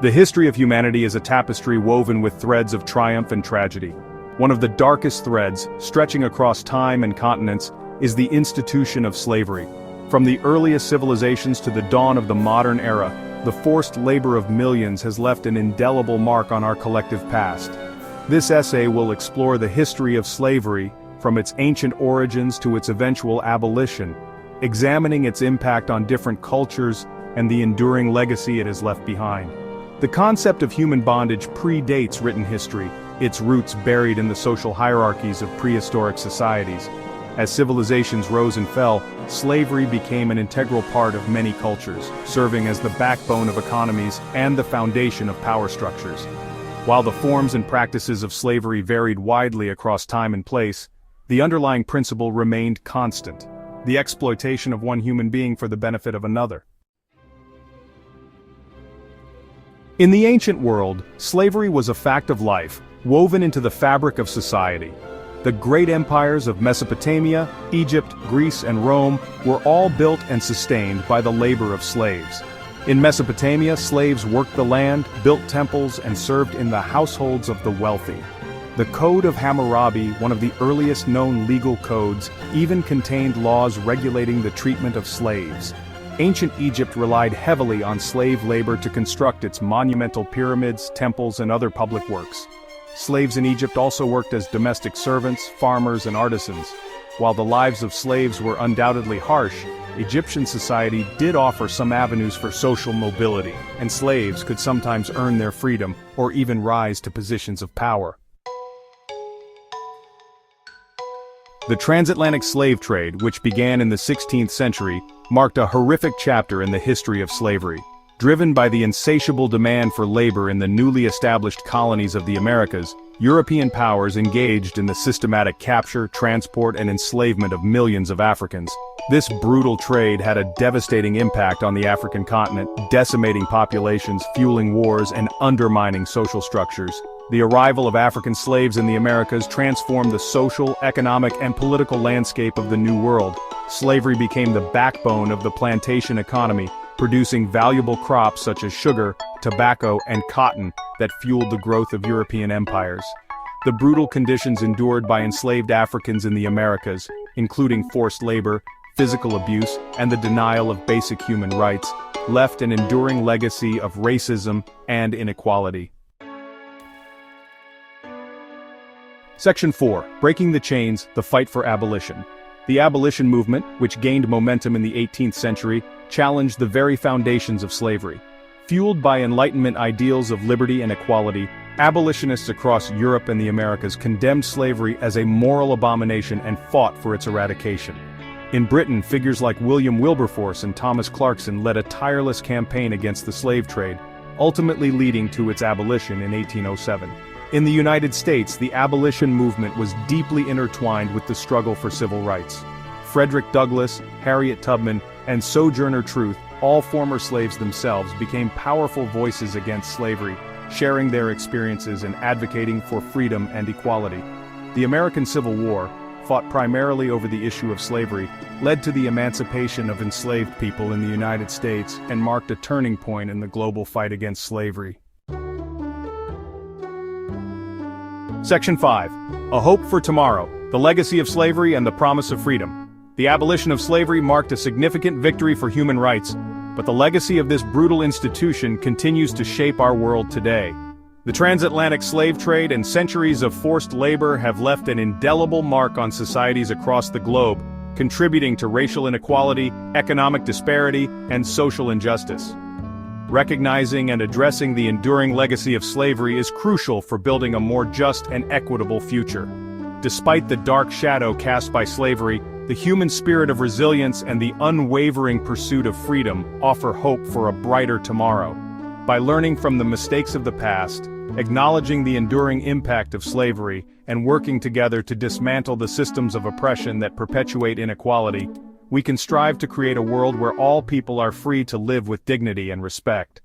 The history of humanity is a tapestry woven with threads of triumph and tragedy. One of the darkest threads, stretching across time and continents, is the institution of slavery. From the earliest civilizations to the dawn of the modern era, the forced labor of millions has left an indelible mark on our collective past. This essay will explore the history of slavery, from its ancient origins to its eventual abolition, examining its impact on different cultures and the enduring legacy it has left behind. The concept of human bondage predates written history, its roots buried in the social hierarchies of prehistoric societies. As civilizations rose and fell, slavery became an integral part of many cultures, serving as the backbone of economies and the foundation of power structures. While the forms and practices of slavery varied widely across time and place, the underlying principle remained constant: the exploitation of one human being for the benefit of another. In the ancient world, slavery was a fact of life, woven into the fabric of society. The great empires of Mesopotamia, Egypt, Greece, and Rome were all built and sustained by the labor of slaves. In Mesopotamia, slaves worked the land, built temples, and served in the households of the wealthy. The Code of Hammurabi, one of the earliest known legal codes, even contained laws regulating the treatment of slaves. Ancient Egypt relied heavily on slave labor to construct its monumental pyramids, temples, and other public works. Slaves in Egypt also worked as domestic servants, farmers, and artisans. While the lives of slaves were undoubtedly harsh, Egyptian society did offer some avenues for social mobility, and slaves could sometimes earn their freedom or even rise to positions of power. The transatlantic slave trade, which began in the 16th century, marked a horrific chapter in the history of slavery. Driven by the insatiable demand for labor in the newly established colonies of the Americas, European powers engaged in the systematic capture, transport, and enslavement of millions of Africans. This brutal trade had a devastating impact on the African continent, decimating populations, fueling wars, and undermining social structures. The arrival of African slaves in the Americas transformed the social, economic, and political landscape of the New World. Slavery became the backbone of the plantation economy, producing valuable crops such as sugar, tobacco, and cotton that fueled the growth of European empires. The brutal conditions endured by enslaved Africans in the Americas, including forced labor, physical abuse, and the denial of basic human rights, left an enduring legacy of racism and inequality. Section 4. Breaking the Chains, the Fight for Abolition. The abolition movement, which gained momentum in the 18th century, challenged the very foundations of slavery. Fueled by Enlightenment ideals of liberty and equality, abolitionists across Europe and the Americas condemned slavery as a moral abomination and fought for its eradication. In Britain, figures like William Wilberforce and Thomas Clarkson led a tireless campaign against the slave trade, ultimately leading to its abolition in 1807. In the United States, the abolition movement was deeply intertwined with the struggle for civil rights. Frederick Douglass, Harriet Tubman, and Sojourner Truth, all former slaves themselves, became powerful voices against slavery, sharing their experiences and advocating for freedom and equality. The American Civil War, fought primarily over the issue of slavery, led to the emancipation of enslaved people in the United States and marked a turning point in the global fight against slavery. Section 5. A Hope for Tomorrow, the Legacy of Slavery and the Promise of Freedom. The abolition of slavery marked a significant victory for human rights, but the legacy of this brutal institution continues to shape our world today. The transatlantic slave trade and centuries of forced labor have left an indelible mark on societies across the globe, contributing to racial inequality, economic disparity, and social injustice. Recognizing and addressing the enduring legacy of slavery is crucial for building a more just and equitable future. Despite the dark shadow cast by slavery, the human spirit of resilience and the unwavering pursuit of freedom offer hope for a brighter tomorrow. By learning from the mistakes of the past, acknowledging the enduring impact of slavery, and working together to dismantle the systems of oppression that perpetuate inequality, we can strive to create a world where all people are free to live with dignity and respect.